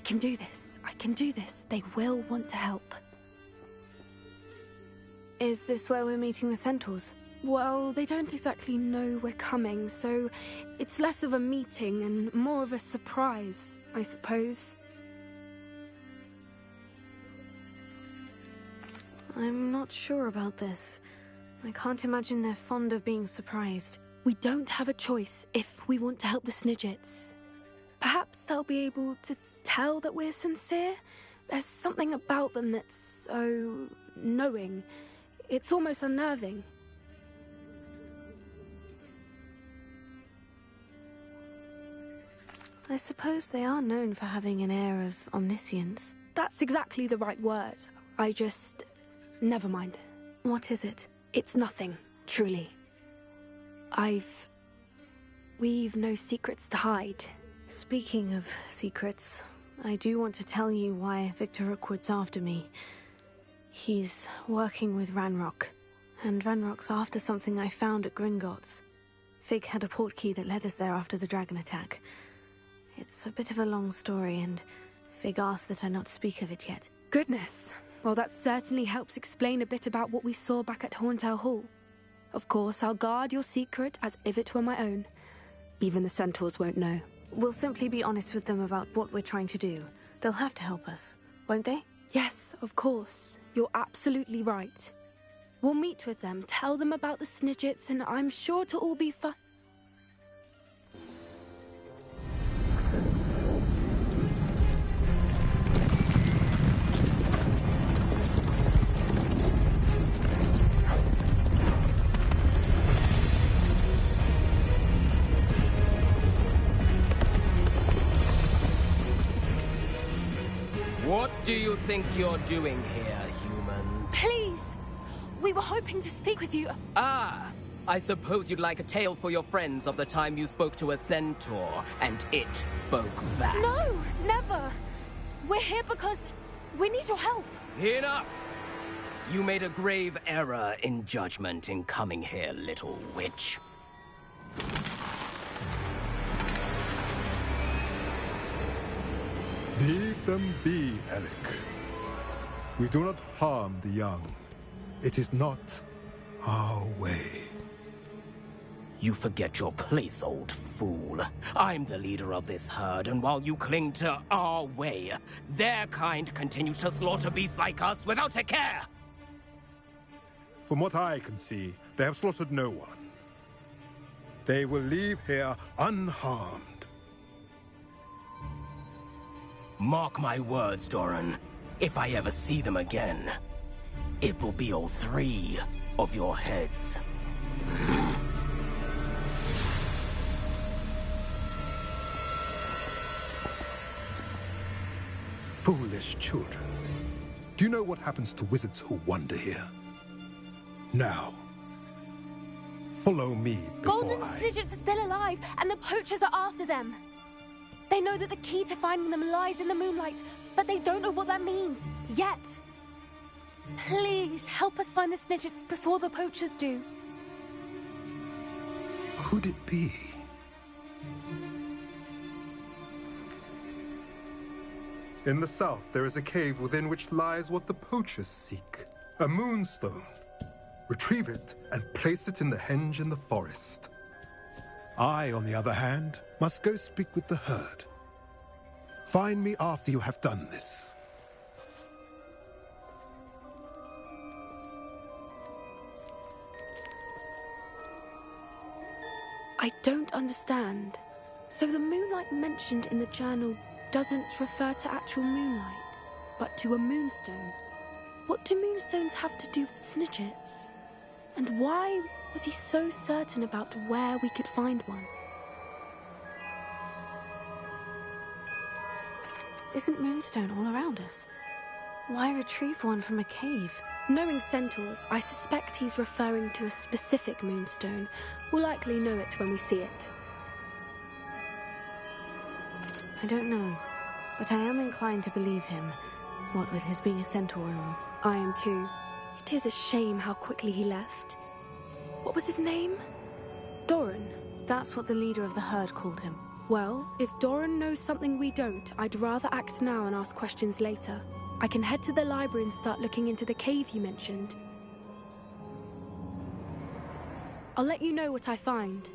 can do this. I can do this. They will want to help. Is this where we're meeting the centaurs? Well, they don't exactly know we're coming, so it's less of a meeting and more of a surprise, I suppose. I'm not sure about this. I can't imagine they're fond of being surprised. We don't have a choice if we want to help the Snidgets. Perhaps they'll be able to tell that we're sincere. There's something about them that's so knowing. It's almost unnerving. I suppose they are known for having an air of omniscience. That's exactly the right word. Never mind. What is it? It's nothing, truly. We've no secrets to hide. Speaking of secrets, I do want to tell you why Victor Rookwood's after me. He's working with Ranrock, and Ranrock's after something I found at Gringotts. Fig had a portkey that led us there after the dragon attack. It's a bit of a long story, and Fig asked that I not speak of it yet. Goodness. Well, that certainly helps explain a bit about what we saw back at Horntail Hall. Of course, I'll guard your secret as if it were my own. Even the centaurs won't know. We'll simply be honest with them about what we're trying to do. They'll have to help us, won't they? Yes, of course. You're absolutely right. We'll meet with them, tell them about the Snidgets, and I'm sure it'll all be fun. What do you think you're doing here, humans? Please! We were hoping to speak with you. Ah! I suppose you'd like a tale for your friends of the time you spoke to a centaur, and it spoke back. No, never! We're here because we need your help. Enough! You made a grave error in judgment in coming here, little witch. Leave them be, Alec. We do not harm the young. It is not our way. You forget your place, old fool. I'm the leader of this herd, and while you cling to our way, their kind continue to slaughter beasts like us without a care! From what I can see, they have slaughtered no one. They will leave here unharmed. Mark my words, Doran. If I ever see them again, it will be all 3 of your heads. Foolish children. Do you know what happens to wizards who wander here? Now, follow me before Golden Snidgets are still alive, and the poachers are after them. They know that the key to finding them lies in the moonlight, but they don't know what that means, yet. Please, help us find the Snidgets before the poachers do. Could it be? In the south, there is a cave within which lies what the poachers seek. A moonstone. Retrieve it and place it in the henge in the forest. I, on the other hand, must go speak with the herd. Find me after you have done this. I don't understand. So the moonlight mentioned in the journal doesn't refer to actual moonlight, but to a moonstone. What do moonstones have to do with Snidgets? And why was he so certain about where we could find one? Isn't moonstone all around us? Why retrieve one from a cave? Knowing centaurs, I suspect he's referring to a specific moonstone. We'll likely know it when we see it. I don't know, but I am inclined to believe him, what with his being a centaur and all. I am too. It is a shame how quickly he left. What was his name? Doran? That's what the leader of the herd called him. Well, if Doran knows something we don't, I'd rather act now and ask questions later. I can head to the library and start looking into the cave you mentioned. I'll let you know what I find.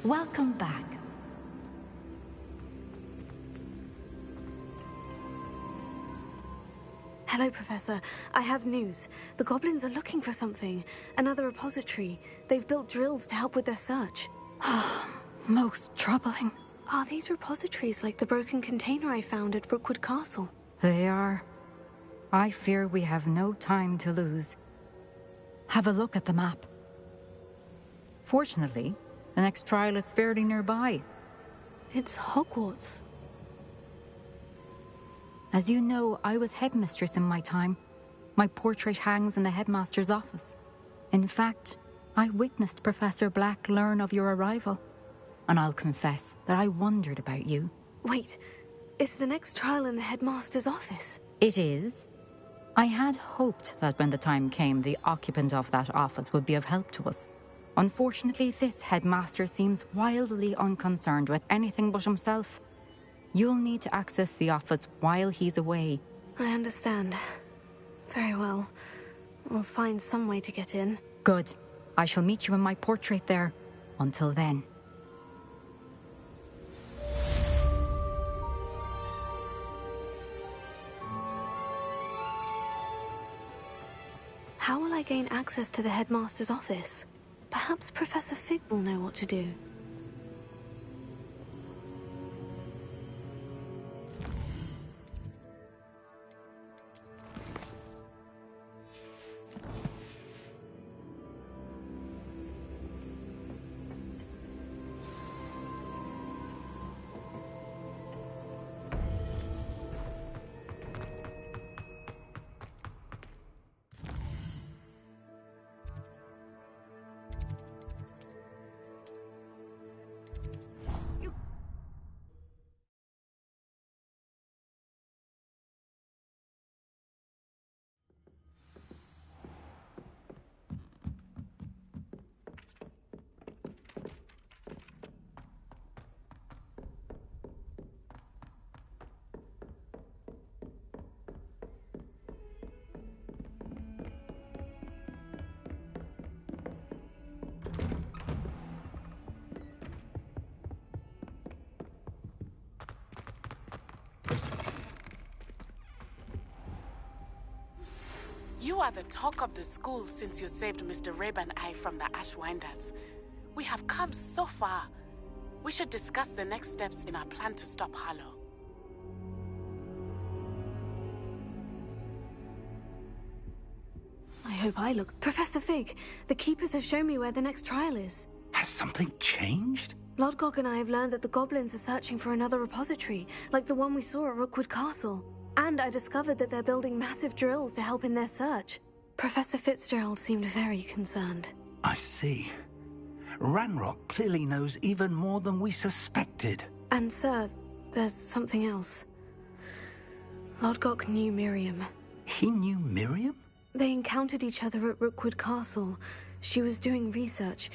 Welcome back. Hello, Professor. I have news. The goblins are looking for something. Another repository. They've built drills to help with their search. Most troubling. Are these repositories like the broken container I found at Rookwood Castle? They are. I fear we have no time to lose. Have a look at the map. Fortunately, the next trial is fairly nearby. It's Hogwarts. As you know, I was headmistress in my time. My portrait hangs in the headmaster's office. In fact, I witnessed Professor Black learn of your arrival. And I'll confess that I wondered about you. Wait, is the next trial in the headmaster's office? It is. I had hoped that when the time came, the occupant of that office would be of help to us. Unfortunately, this headmaster seems wildly unconcerned with anything but himself. You'll need to access the office while he's away. I understand. Very well. We'll find some way to get in. Good. I shall meet you in my portrait there. Until then. How will I gain access to the headmaster's office? Perhaps Professor Fig will know what to do. You are the talk of the school since you saved Mr. Rabe and I from the Ashwinders. We have come so far. We should discuss the next steps in our plan to stop Harlow. I hope I look... Professor Fig, the Keepers have shown me where the next trial is. Has something changed? Lodgok and I have learned that the goblins are searching for another repository, like the one we saw at Rookwood Castle. And I discovered that they're building massive drills to help in their search. Professor Fitzgerald seemed very concerned. I see. Ranrock clearly knows even more than we suspected. And sir, there's something else. Lodgok knew Miriam. He knew Miriam? They encountered each other at Rookwood Castle. She was doing research.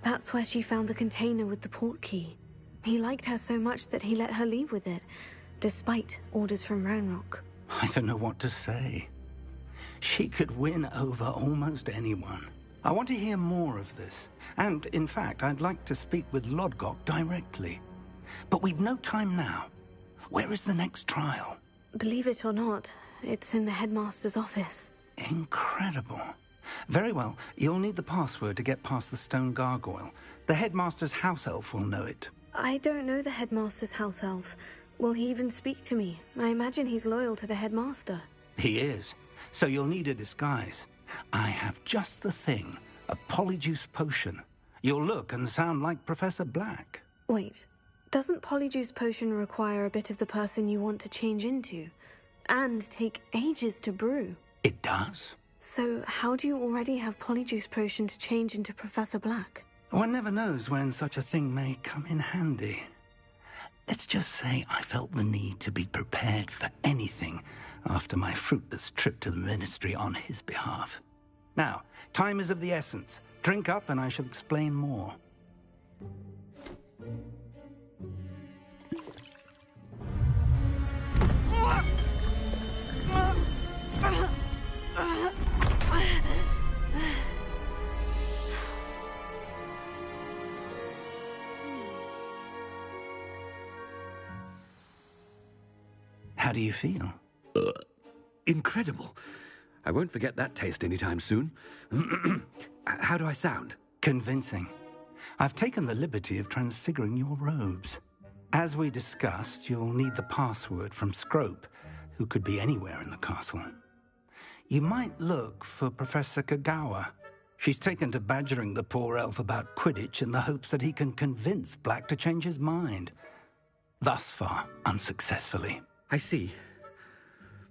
That's where she found the container with the port key. He liked her so much that he let her leave with it, despite orders from Ranrock. I don't know what to say. She could win over almost anyone. I want to hear more of this. And, in fact, I'd like to speak with Lodgok directly. But we've no time now. Where is the next trial? Believe it or not, it's in the headmaster's office. Incredible. Very well. You'll need the password to get past the stone gargoyle. The headmaster's house elf will know it. I don't know the headmaster's house elf. Will he even speak to me? I imagine he's loyal to the headmaster. He is. So you'll need a disguise. I have just the thing. A polyjuice potion. You'll look and sound like Professor Black. Wait, doesn't polyjuice potion require a bit of the person you want to change into? And take ages to brew? It does. So how do you already have polyjuice potion to change into Professor Black? One never knows when such a thing may come in handy. Let's just say I felt the need to be prepared for anything after my fruitless trip to the Ministry on his behalf. Now, time is of the essence. Drink up and I shall explain more. How do you feel? Incredible. I won't forget that taste anytime soon. How do I sound? Convincing. I've taken the liberty of transfiguring your robes. As we discussed, you'll need the password from Scrope, who could be anywhere in the castle. You might look for Professor Kagawa. She's taken to badgering the poor elf about Quidditch in the hopes that he can convince Black to change his mind. Thus far, unsuccessfully. I see.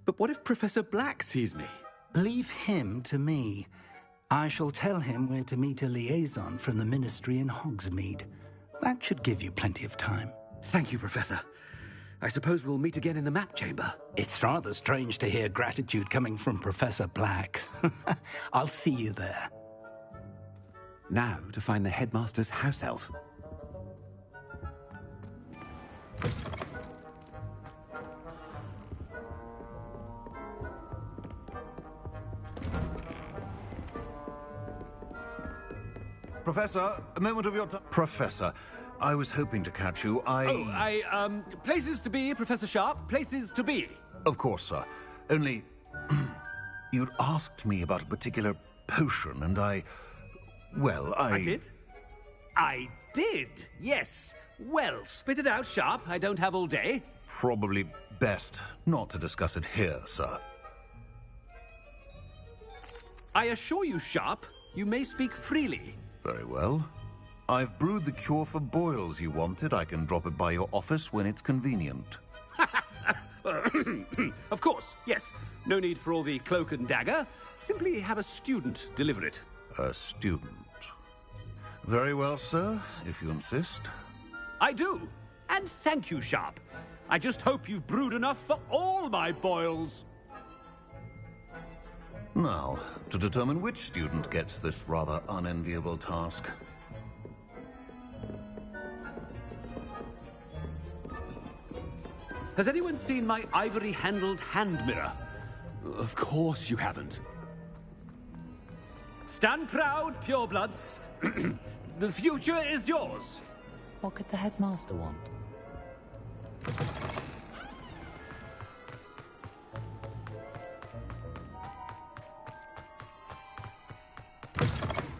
But what if Professor Black sees me? Leave him to me. I shall tell him where to meet a liaison from the Ministry in Hogsmeade. That should give you plenty of time. Thank you, Professor. I suppose we'll meet again in the map chamber. It's rather strange to hear gratitude coming from Professor Black. I'll see you there. Now to find the headmaster's house elf. Professor, a moment of your time. Professor, I was hoping to catch you. Places to be, Professor Sharp. Places to be. Of course, sir. Only, you'd asked me about a particular potion, and I did? I did, yes. Well, spit it out, Sharp. I don't have all day. Probably best not to discuss it here, sir. I assure you, Sharp, you may speak freely. Very well. I've brewed the cure for boils you wanted. I can drop it by your office when it's convenient. Of course, yes. No need for all the cloak and dagger. Simply have a student deliver it. A student. Very well, sir, if you insist. I do. And thank you, Sharp. I just hope you've brewed enough for all my boils. Now, to determine which student gets this rather unenviable task. Has anyone seen my ivory-handled hand mirror? Of course you haven't. Stand proud, purebloods. The future is yours. What could the headmaster want?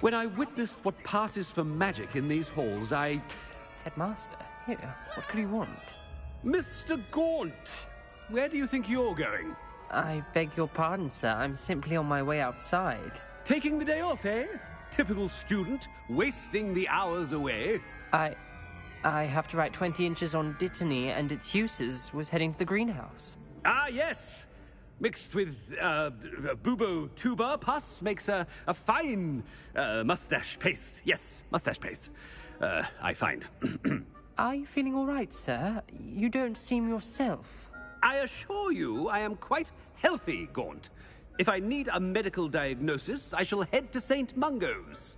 When I witnessed what passes for magic in these halls, Headmaster? Here, what could he want? Mr. Gaunt, where do you think you're going? I beg your pardon, sir. I'm simply on my way outside. Taking the day off, eh? Typical student, wasting the hours away. I have to write 20 inches on Dittany and its uses. Was heading to the greenhouse. Ah, yes. Mixed with bubo tuber pus makes a fine mustache paste. Yes, mustache paste. I find. Are you feeling all right, sir? You don't seem yourself. I assure you I am quite healthy, Gaunt. If I need a medical diagnosis, I shall head to St. Mungo's.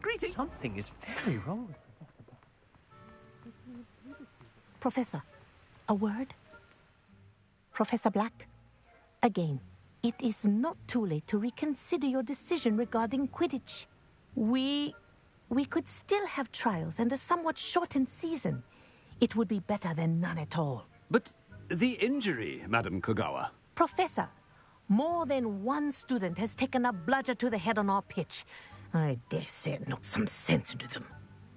Greetings. Something is very wrong. Professor, a word? Professor Black, again, it is not too late to reconsider your decision regarding Quidditch. We could still have trials and a somewhat shortened season. It would be better than none at all. But the injury, Madam Kogawa. Professor, More than one student has taken a bludger to the head on our pitch. I dare say it knocked some sense into them.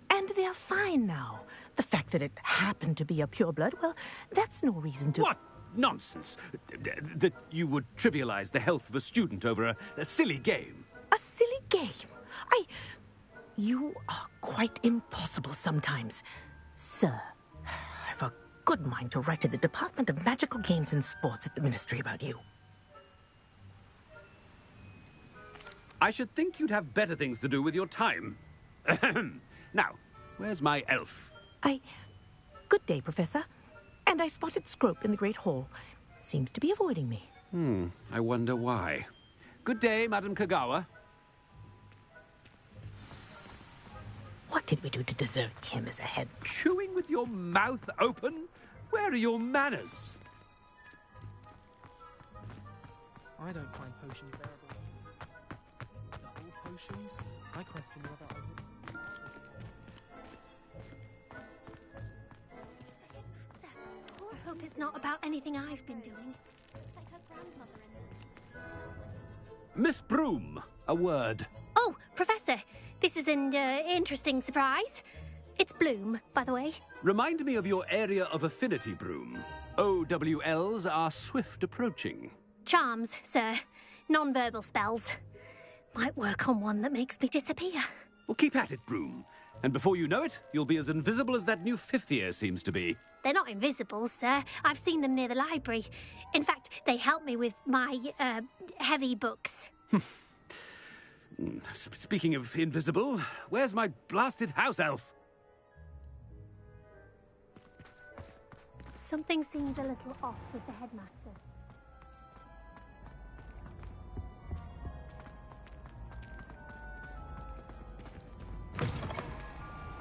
And they're fine now. The fact that it happened to be a pureblood, well, that's no reason to... What nonsense! That you would trivialize the health of a student over a silly game. A silly game? You are quite impossible sometimes. Sir, I've a good mind to write to the Department of Magical Games and Sports at the Ministry about you. I should think you'd have better things to do with your time. Now, where's my elf? Good day, Professor. And I spotted Scrope in the Great Hall. Seems to be avoiding me. I wonder why. Good day, Madam Kagawa. What did we do to deserve him as a head? Chewing with your mouth open? Where are your manners? I don't find potions bearable. Double potions? I question whether I would... I hope it's not about anything I've been doing. It's like her grandmother in... Miss Broom, a word. Oh, Professor, this is an interesting surprise. It's Bloom, by the way. Remind me of your area of affinity, Broom. OWLs are swift approaching. Charms, sir. Non-verbal spells. Might work on one that makes me disappear. Well, keep at it, Broom. And before you know it, you'll be as invisible as that new fifth year seems to be. They're not invisible, sir. I've seen them near the library. In fact, they help me with my, heavy books. Speaking of invisible, where's my blasted house elf? Something seems a little off with the headmaster.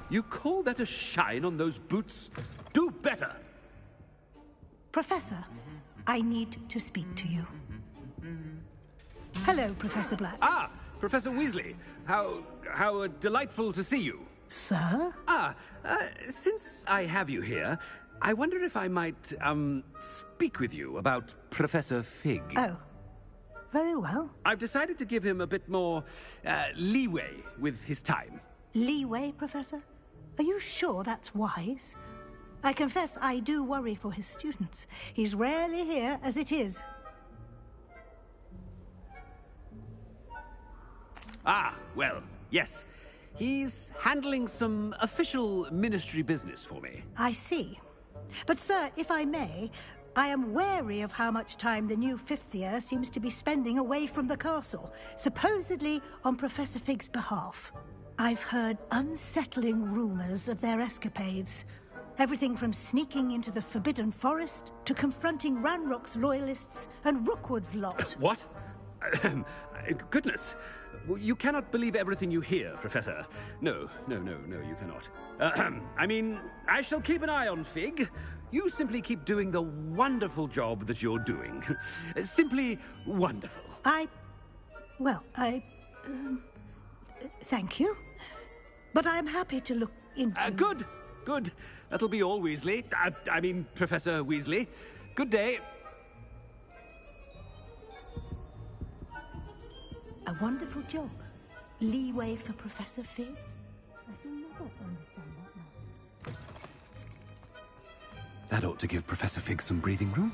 You call that a shine on those boots? Do better! Professor, I need to speak to you. Hello, Professor Black. Ah, Professor Weasley. How delightful to see you. Sir? Since I have you here, I wonder if I might, speak with you about Professor Fig. Oh, very well. I've decided to give him a bit more, leeway with his time. Leeway, Professor? Are you sure that's wise? I confess I do worry for his students. He's rarely here as it is. Ah, well, yes. He's handling some official ministry business for me. I see. But, sir, if I may, I am wary of how much time the new fifth year seems to be spending away from the castle, supposedly on Professor Fig's behalf. I've heard unsettling rumors of their escapades. Everything from sneaking into the Forbidden Forest to confronting Ranrock's loyalists and Rookwood's lot. What? Goodness. You cannot believe everything you hear, Professor. No, you cannot. I mean, I shall keep an eye on Fig. You simply keep doing the wonderful job that you're doing. Simply wonderful. Thank you. But I'm happy to look into... Good. That'll be all, Weasley. I mean, Professor Weasley. Good day. A wonderful job. Leeway for Professor Fig? I can never understand that now. That ought to give Professor Fig some breathing room.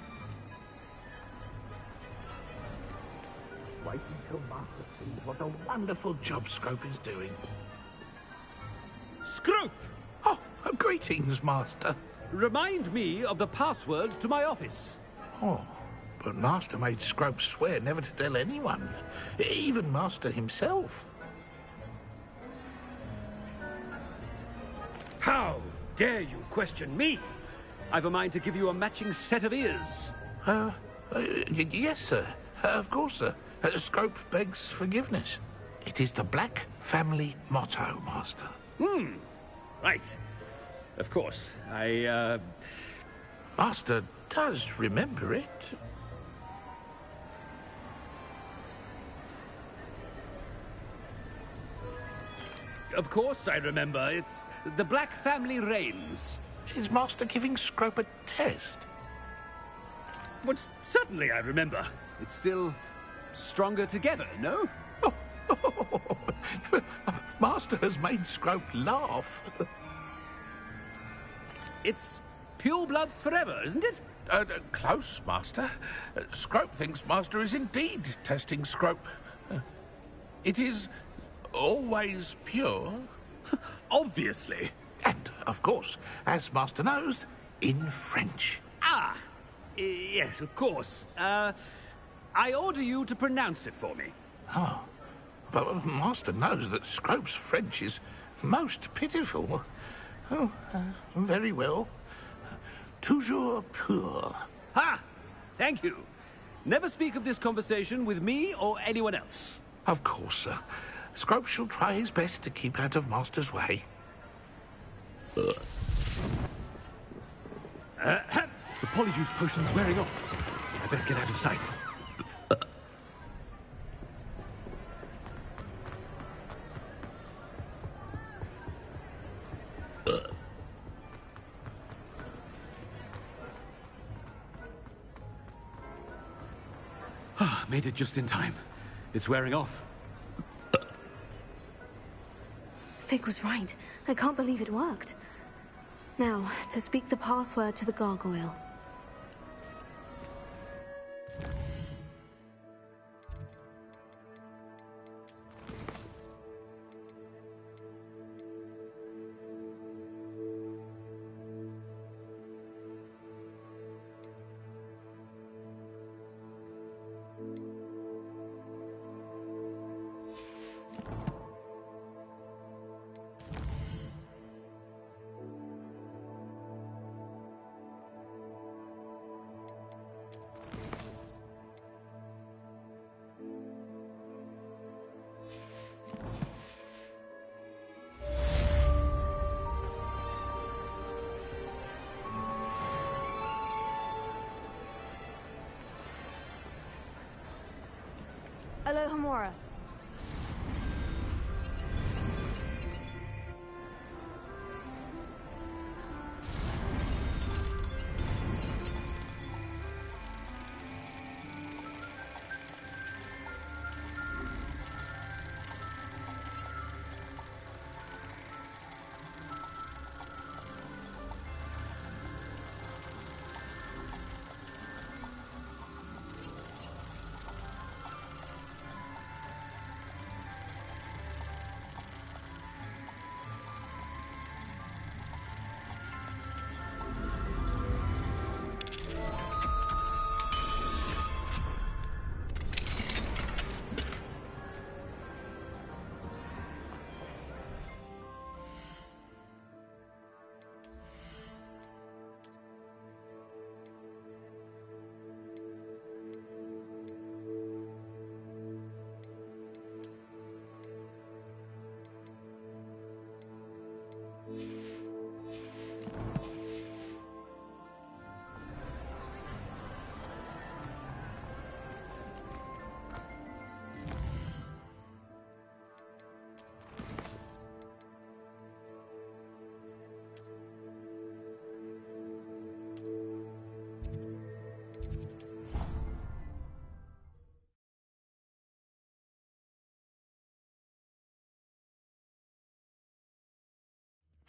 Wait until Master sees what a wonderful job Scrope is doing. Scrope! Oh, greetings, Master. Remind me of the password to my office. Oh, but Master made Scrope swear never to tell anyone, even Master himself. How dare you question me? I've a mind to give you a matching set of ears. Yes, sir. Of course, sir. Scrope begs forgiveness. It is the Black family motto, Master. Right. Of course. Master does remember it. Of course I remember. It's the Black family reigns. Is Master giving Scrope a test? But certainly I remember. It's still stronger together, no? Master has made Scrope laugh. It's pure bloods forever, isn't it? Close, Master. Scrope thinks Master is indeed testing Scrope. It is always pure. Obviously. And, of course, as Master knows, in French. Ah, yes, of course. I order you to pronounce it for me. Oh, but Master knows that Scrope's French is most pitiful. Oh, very well. Toujours pur. Ha! Thank you. Never speak of this conversation with me or anyone else. Of course, sir. Scrope shall try his best to keep out of Master's way. The polyjuice potion's wearing off. I best get out of sight. Made it just in time. It's wearing off. Fig was right. I can't believe it worked. Now, to speak the password to the gargoyle. Alohomora.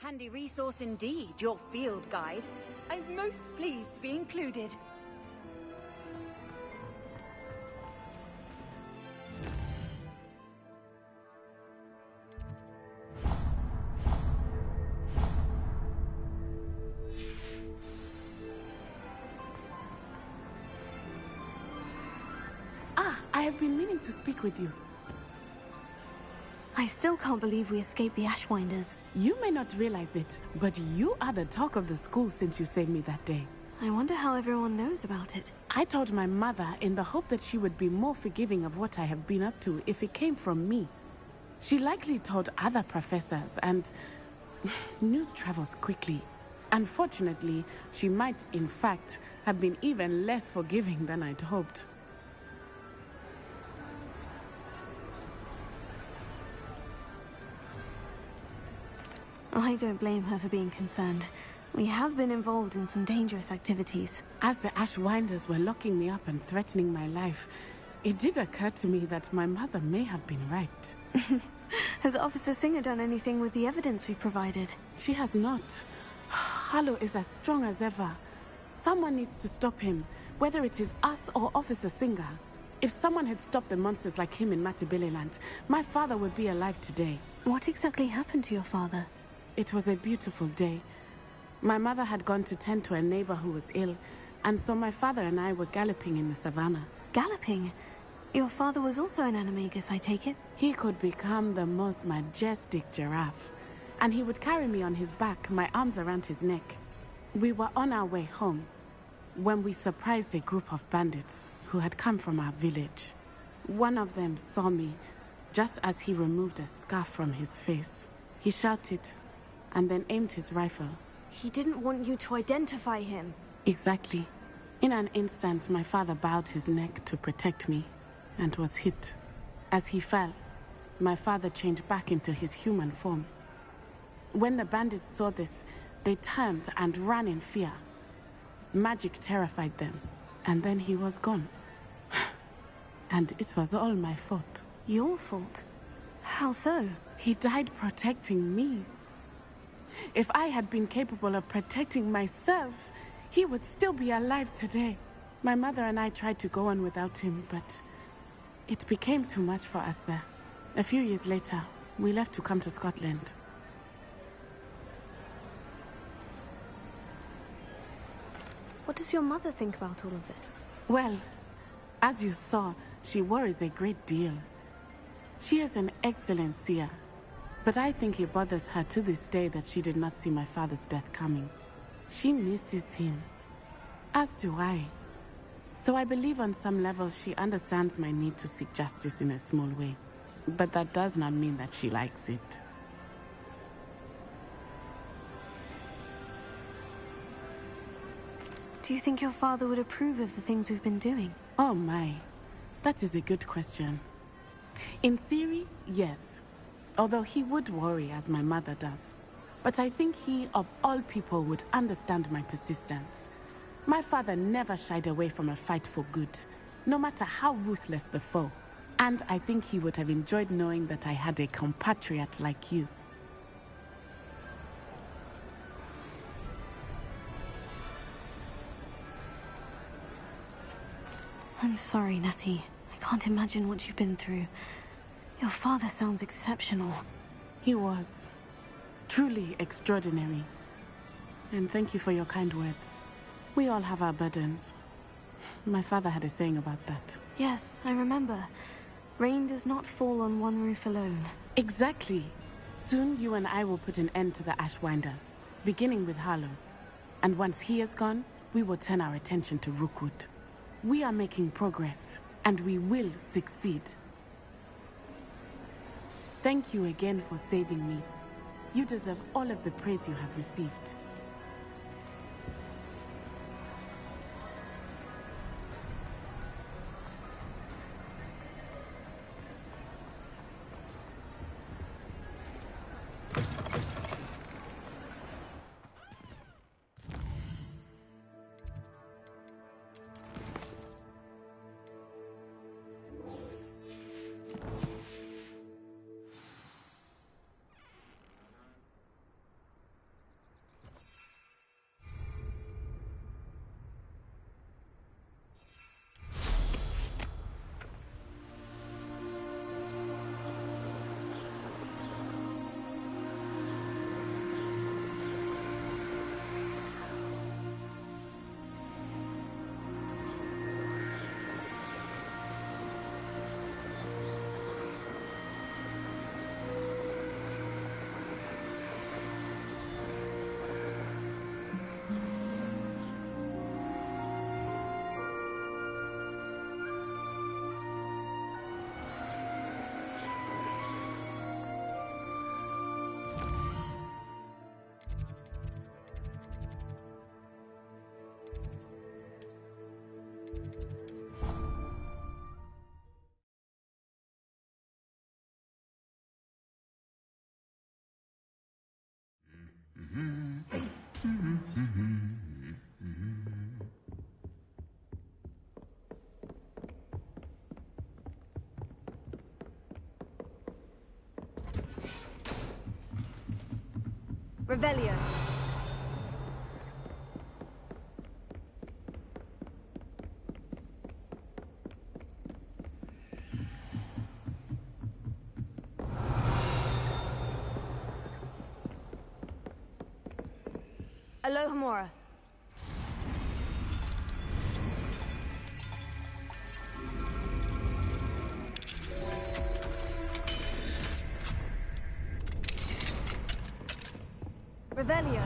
Handy resource indeed, your field guide. I'm most pleased to be included. I have been meaning to speak with you. I still can't believe we escaped the Ashwinders. You may not realize it, but you are the talk of the school since you saved me that day. I wonder how everyone knows about it. I told my mother in the hope that she would be more forgiving of what I have been up to if it came from me. She likely told other professors, and news travels quickly. Unfortunately, she might, in fact, have been even less forgiving than I'd hoped. I don't blame her for being concerned. We have been involved in some dangerous activities. As the Ashwinders were locking me up and threatening my life, it did occur to me that my mother may have been right. Has Officer Singer done anything with the evidence we provided? She has not. Harlow is as strong as ever. Someone needs to stop him, whether it is us or Officer Singer. If someone had stopped the monsters like him in Matabeleland, my father would be alive today. What exactly happened to your father? It was a beautiful day. My mother had gone to tend to a neighbor who was ill, and so my father and I were galloping in the savannah. Galloping? Your father was also an animagus, I take it? He could become the most majestic giraffe, and he would carry me on his back, my arms around his neck. We were on our way home when we surprised a group of bandits who had come from our village. One of them saw me just as he removed a scarf from his face. He shouted and then aimed his rifle. He didn't want you to identify him. Exactly. In an instant, my father bowed his neck to protect me and was hit. As he fell, my father changed back into his human form. When the bandits saw this, they turned and ran in fear. Magic terrified them, and then he was gone. And it was all my fault. Your fault? How so? He died protecting me. If I had been capable of protecting myself, he would still be alive today. My mother and I tried to go on without him, but it became too much for us there. A few years later, we left to come to Scotland. What does your mother think about all of this? Well, as you saw, she worries a great deal. She is an excellent seer, but I think it bothers her to this day that she did not see my father's death coming. She misses him, as do I. So I believe on some level she understands my need to seek justice in a small way. But that does not mean that she likes it. Do you think your father would approve of the things we've been doing? Oh my, that is a good question. In theory, yes. Although he would worry as my mother does. But I think he, of all people, would understand my persistence. My father never shied away from a fight for good, no matter how ruthless the foe. And I think he would have enjoyed knowing that I had a compatriot like you. I'm sorry, Natty. I can't imagine what you've been through. Your father sounds exceptional. He was. Truly extraordinary. And thank you for your kind words. We all have our burdens. My father had a saying about that. Yes, I remember. Rain does not fall on one roof alone. Exactly. Soon you and I will put an end to the Ashwinders, beginning with Harlow. And once he is gone, we will turn our attention to Rookwood. We are making progress, and we will succeed. Thank you again for saving me. You deserve all of the praise you have received. Revelio. Alohomora. Revelio.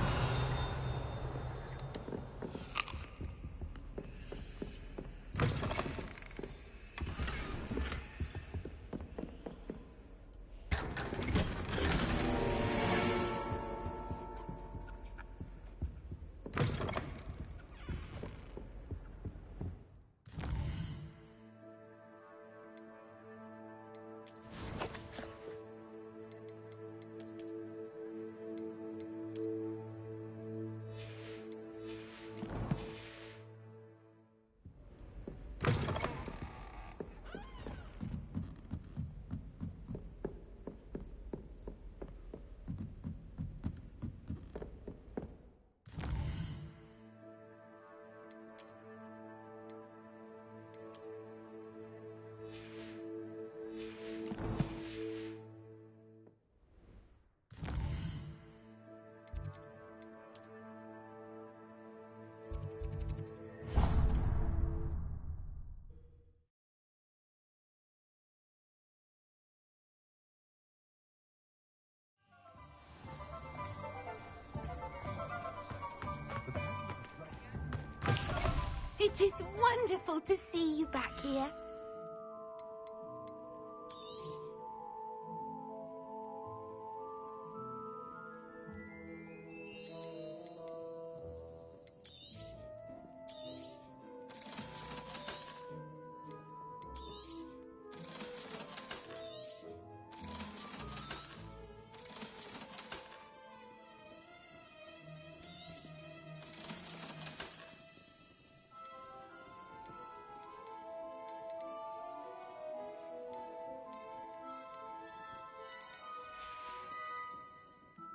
It is wonderful to see you back here.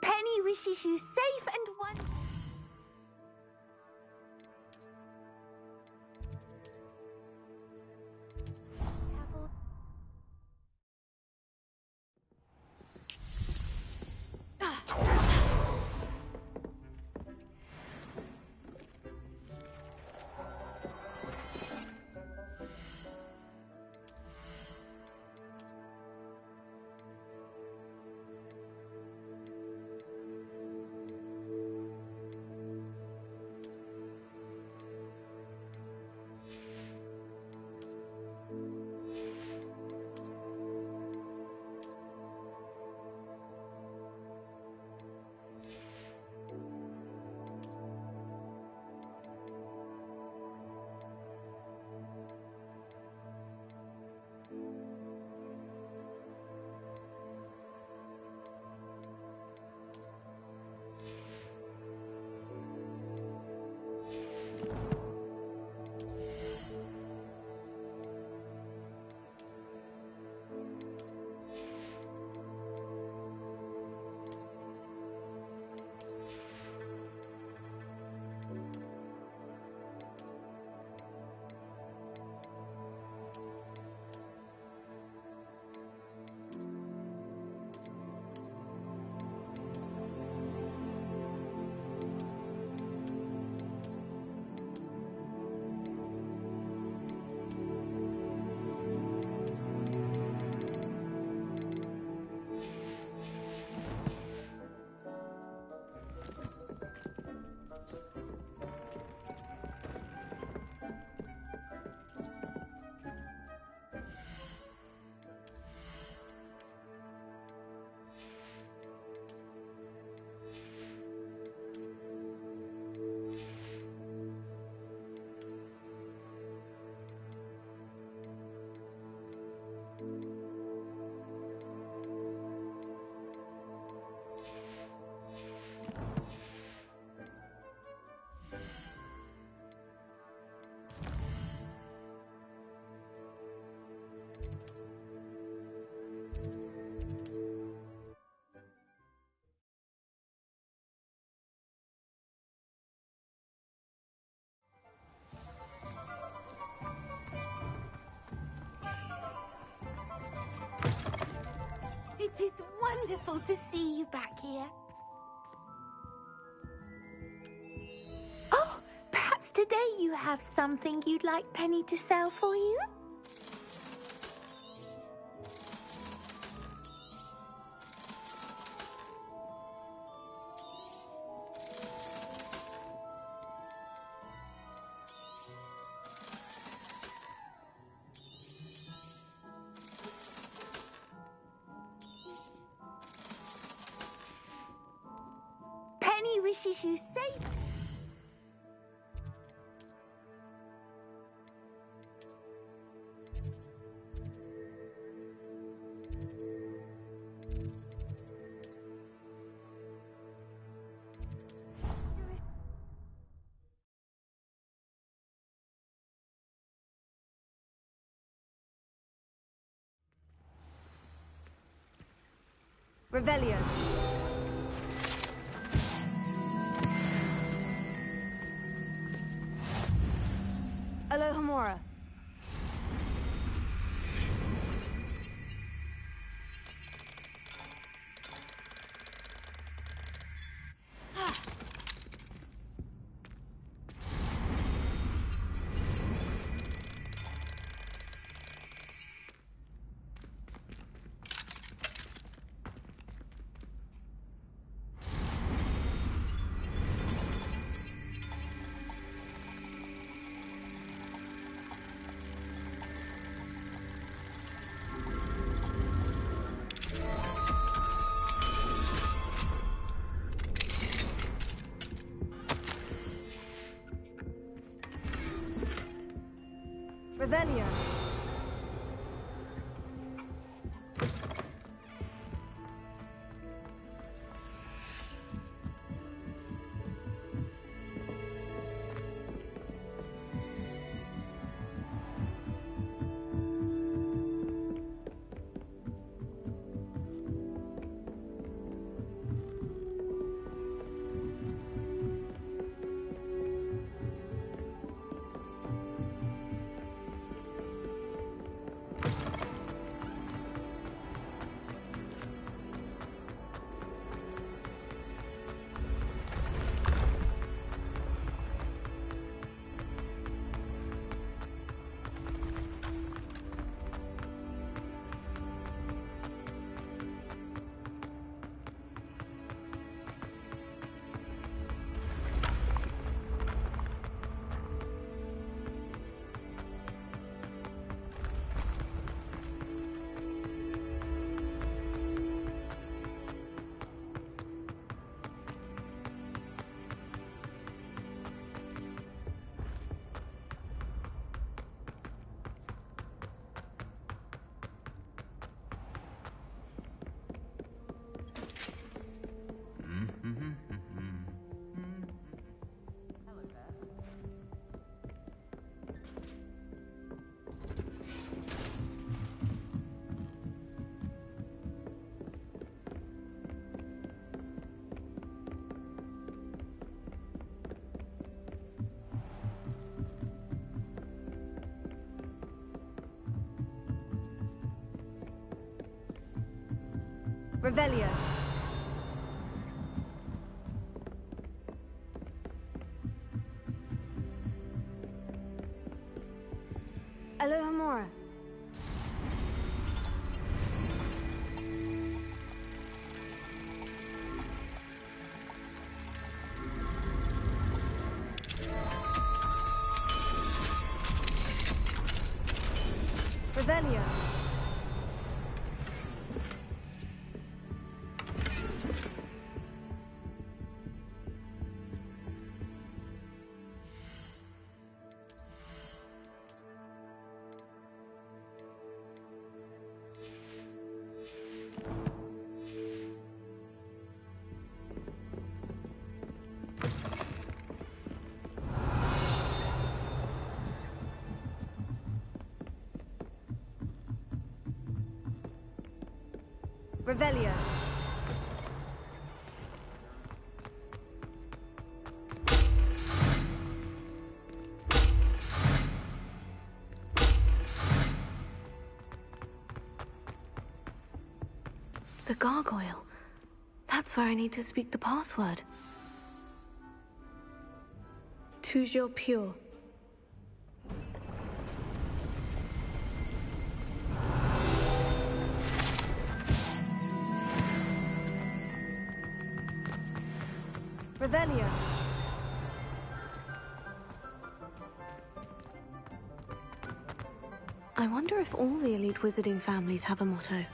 Penny wishes you safe and wonderful. wonderful to see you back here. Oh, perhaps today you have something you'd like Penny to sell for you? Penny wishes you safe. Revelio. Alohomora. Revelio. Revelio. Alohomora. Revelio. Revelio. The gargoyle. That's where I need to speak the password. Toujours pure. Revelio. I wonder if all the elite wizarding families have a motto.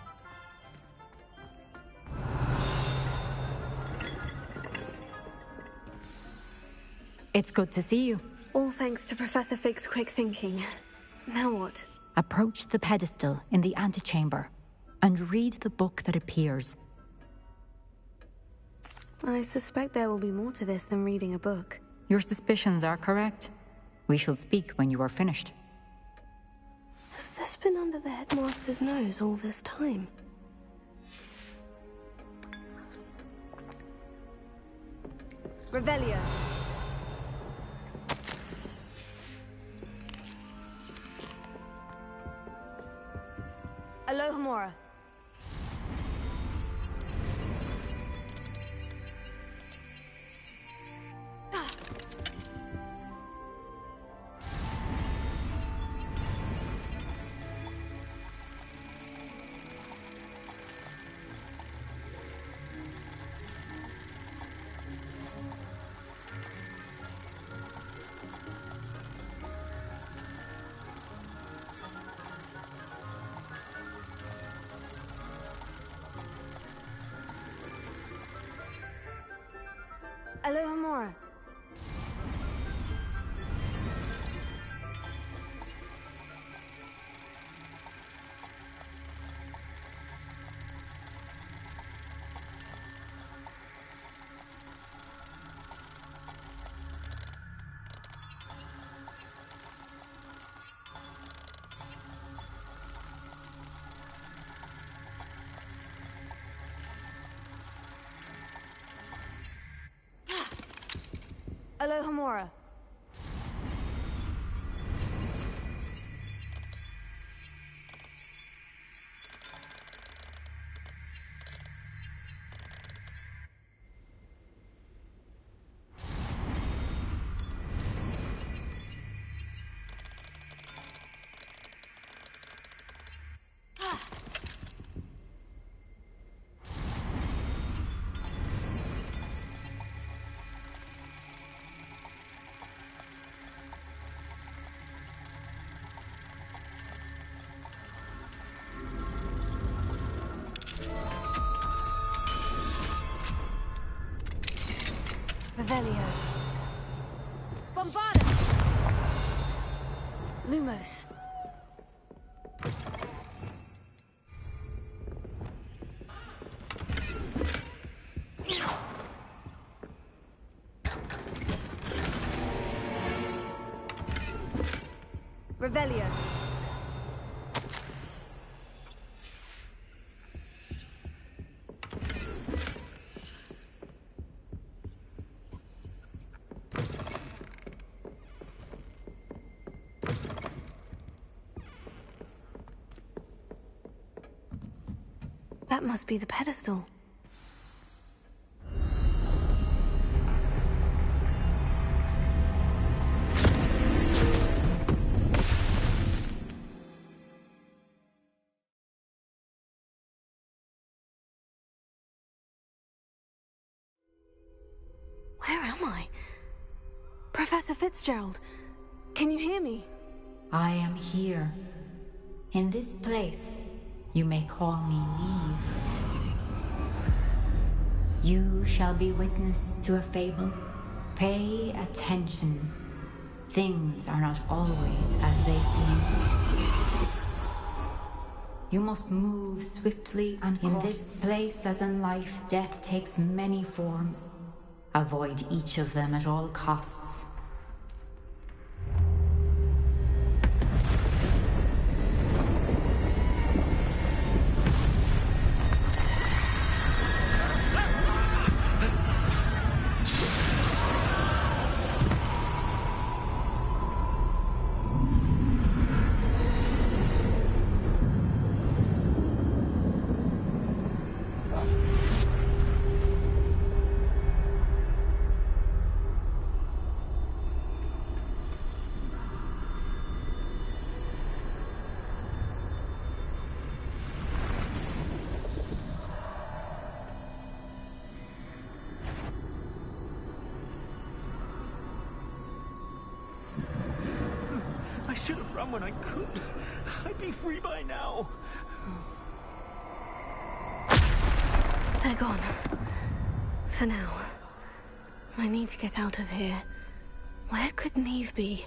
It's good to see you. All thanks to Professor Fig's quick thinking. Now what? Approach the pedestal in the antechamber and read the book that appears. I suspect there will be more to this than reading a book. Your suspicions are correct. We shall speak when you are finished. Has this been under the headmaster's nose all this time? Revelio. Alohomora. Alohomora. Alohomora. Revelio. Bombarda! Lumos. Revelio. That must be the pedestal. Where am I? Professor Fitzgerald, can you hear me? I am here. In this place, you may call me Neve. You shall be witness to a fable. Pay attention. Things are not always as they seem. You must move swiftly and in this place, as in life, death takes many forms. Avoid each of them at all costs. run when I could. I'd be free by now. They're gone. For now. I need to get out of here. Where could Neve be?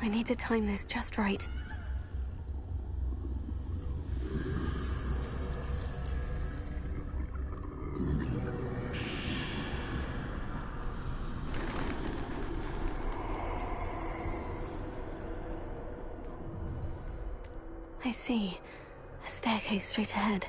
I need to time this just right. I see. A staircase straight ahead.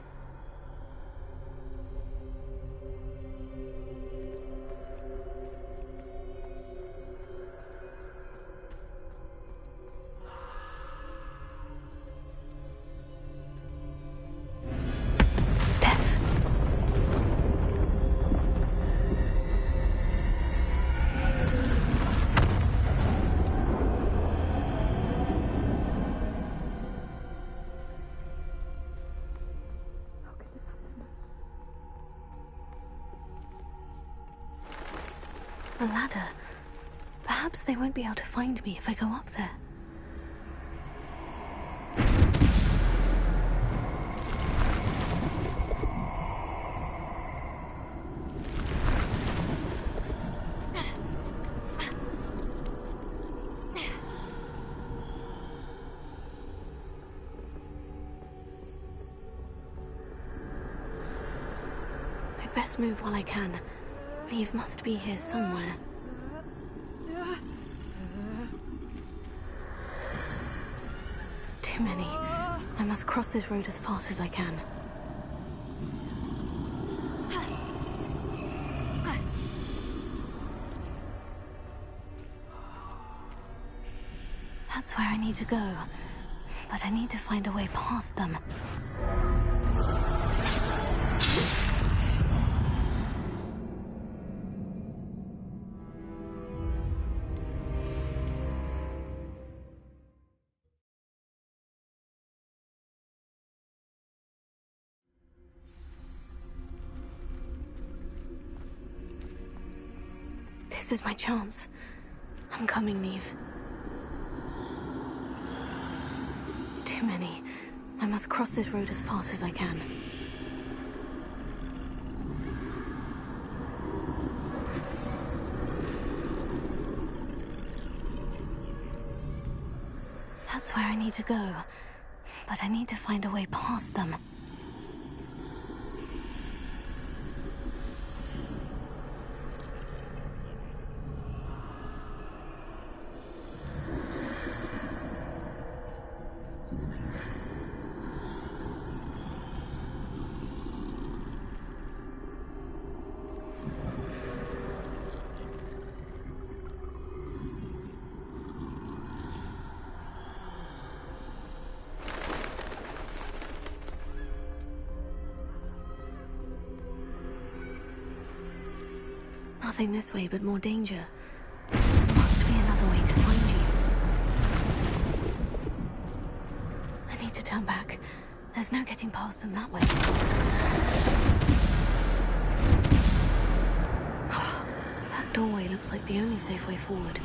A ladder. Perhaps they won't be able to find me if I go up there. I'd best move while I can. Neve must be here somewhere. Too many. I must cross this road as fast as I can. That's where I need to go. But I need to find a way past them. This is my chance. I'm coming, Neve. Too many. I must cross this road as fast as I can. That's where I need to go. But I need to find a way past them. Nothing this way, but more danger. There must be another way to find you. I need to turn back. There's no getting past them that way. Oh, that doorway looks like the only safe way forward.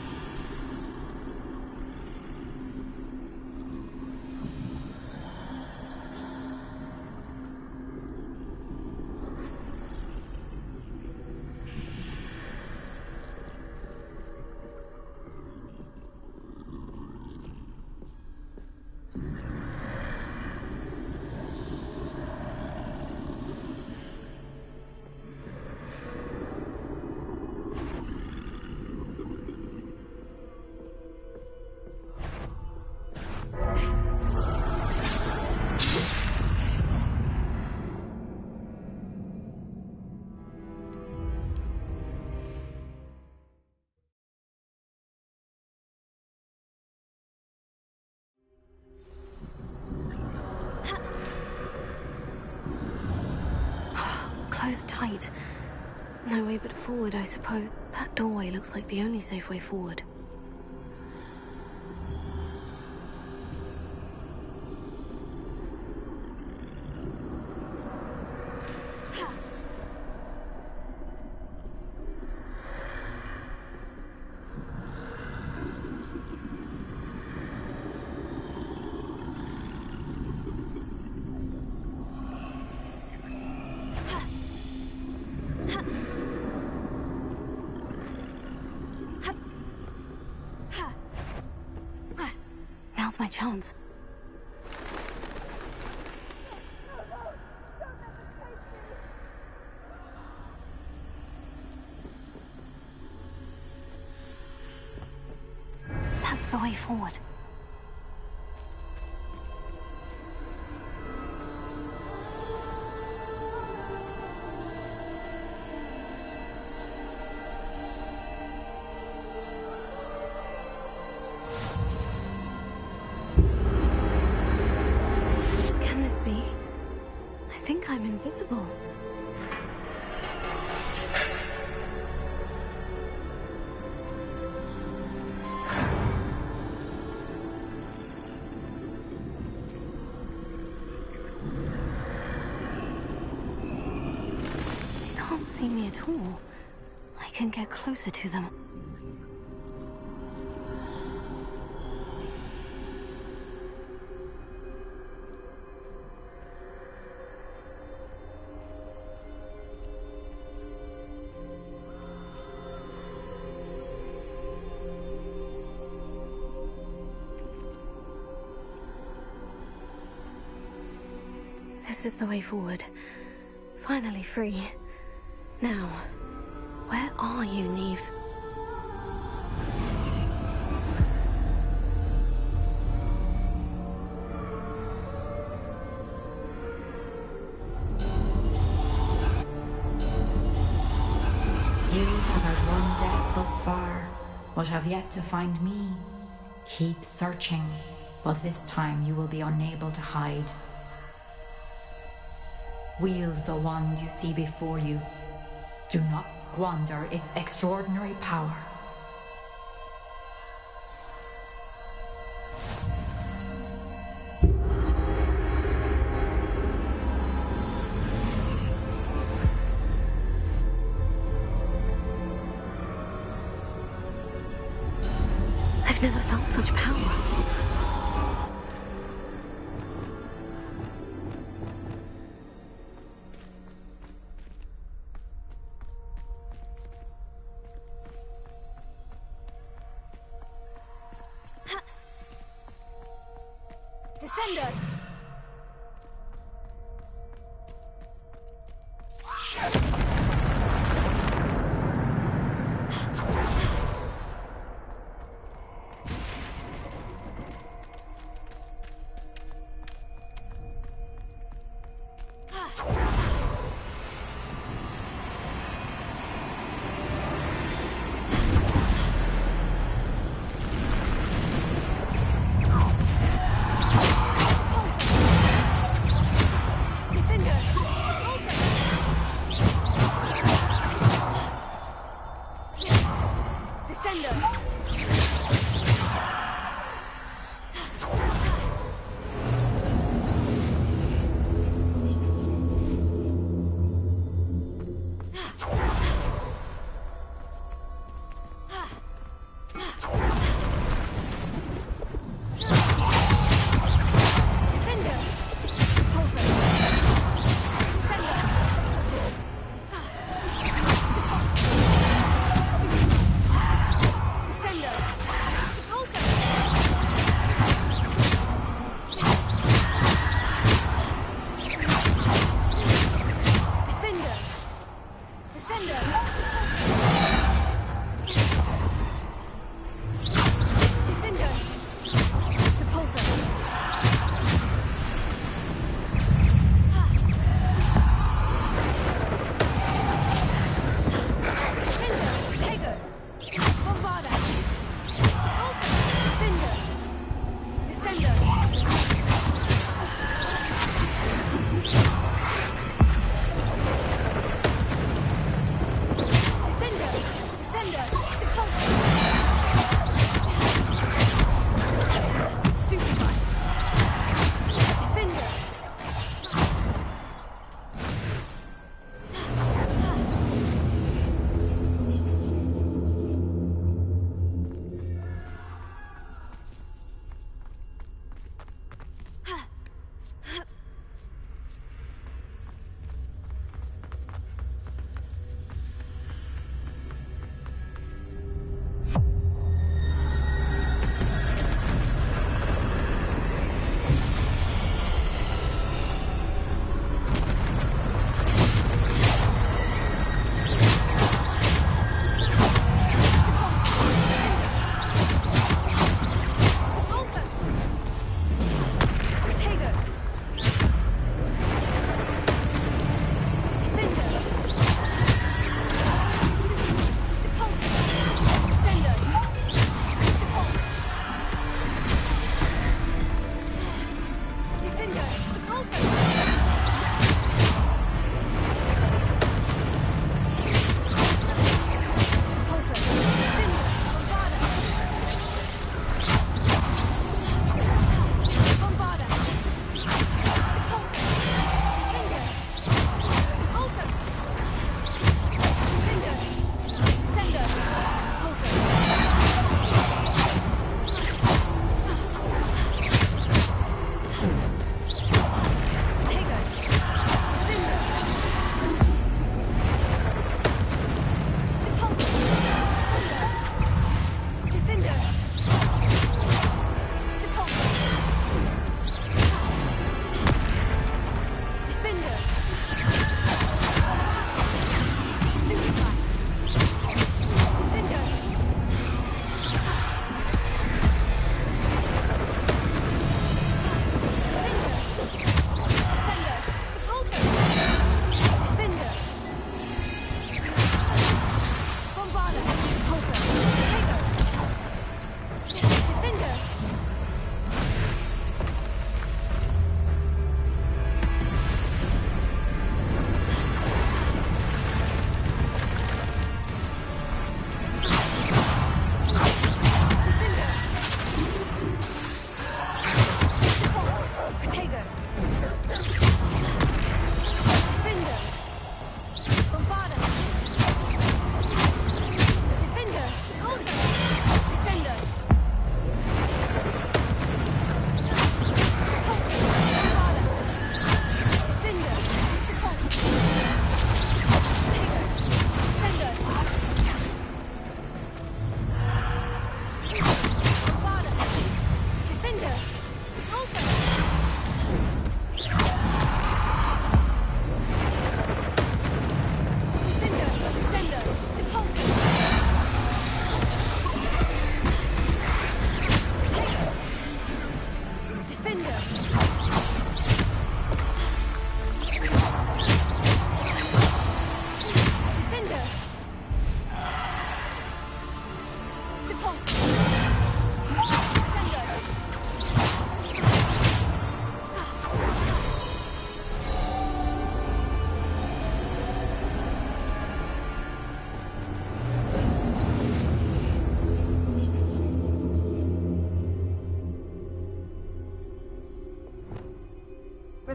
Closed tight. No way but forward, I suppose. That doorway looks like the only safe way forward. my chance. That's the way forward. Can this be? I think I'm invisible. Can't see me at all. I can get closer to them. This is the way forward. Finally free. Now, where are you, Neve? You have had one death thus far, but have yet to find me. Keep searching, but this time you will be unable to hide. Wield the wand you see before you. Do not squander its extraordinary power. I've never felt such power. Descender!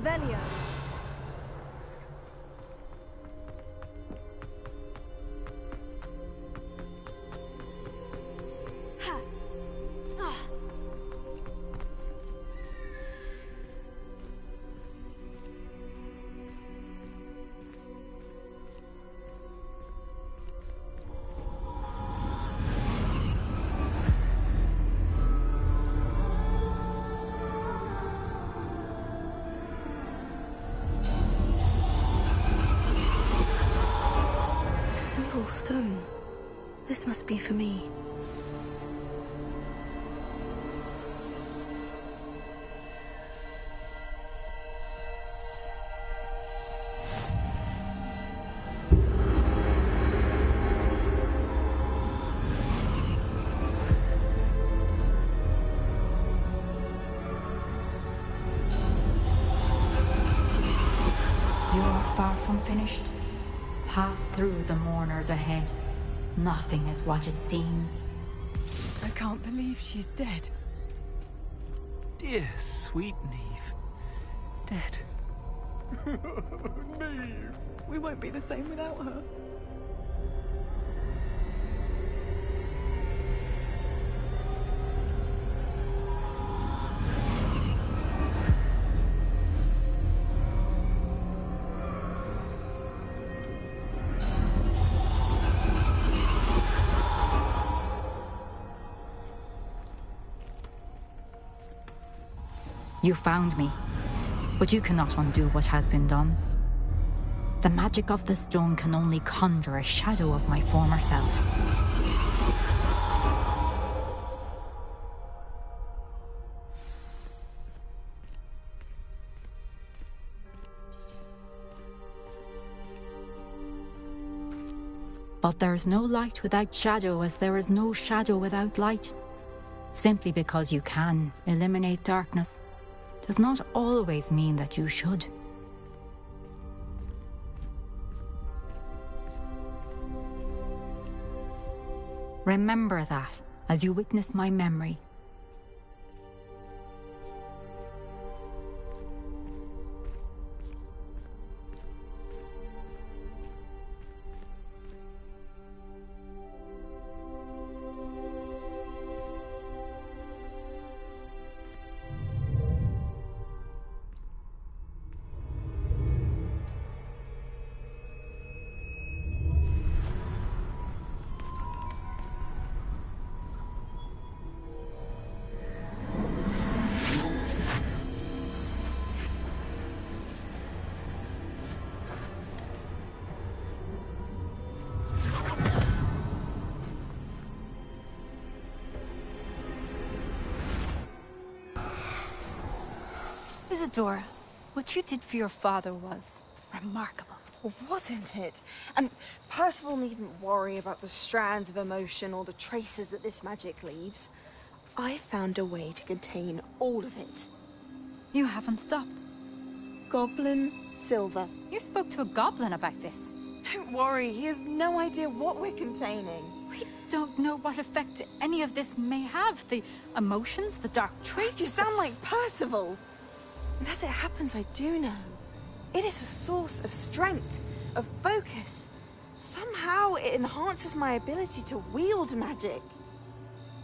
Revelio. Ha. Ah. A single stone. This must be for me. You're far from finished. Pass through the mourners ahead. Nothing is what it seems. I can't believe she's dead. Dear sweet Neve. Dead. Neve. We won't be the same without her. You found me, but you cannot undo what has been done. The magic of the stone can only conjure a shadow of my former self. But there's no light without shadow, as there is no shadow without light. Simply because you can eliminate darkness does not always mean that you should. Remember that as you witness my memory. Isadora, what you did for your father was remarkable. Wasn't it? And Percival needn't worry about the strands of emotion or the traces that this magic leaves. I found a way to contain all of it. You haven't stopped. Goblin Silver. You spoke to a goblin about this. Don't worry, he has no idea what we're containing. We don't know what effect any of this may have. The emotions, the dark traits. You sound like Percival. And as it happens, I do know. It is a source of strength, of focus. Somehow it enhances my ability to wield magic.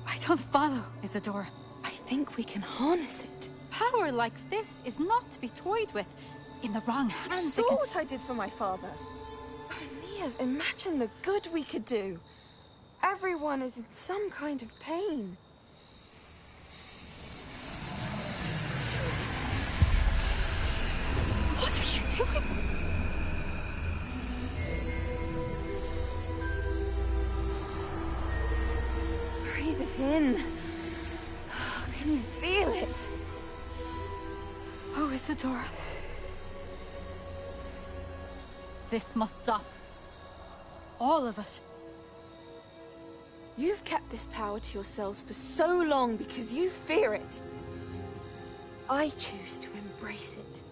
I don't follow, Isadora. I think we can harness it. Power like this is not to be toyed with. In the wrong hands, You saw what I did for my father. Oh, Neve, imagine the good we could do. Everyone is in some kind of pain. What are you doing? Breathe it in. Can you feel it? Oh, Isadora. This must stop. All of it. You've kept this power to yourselves for so long because you fear it. I choose to embrace it.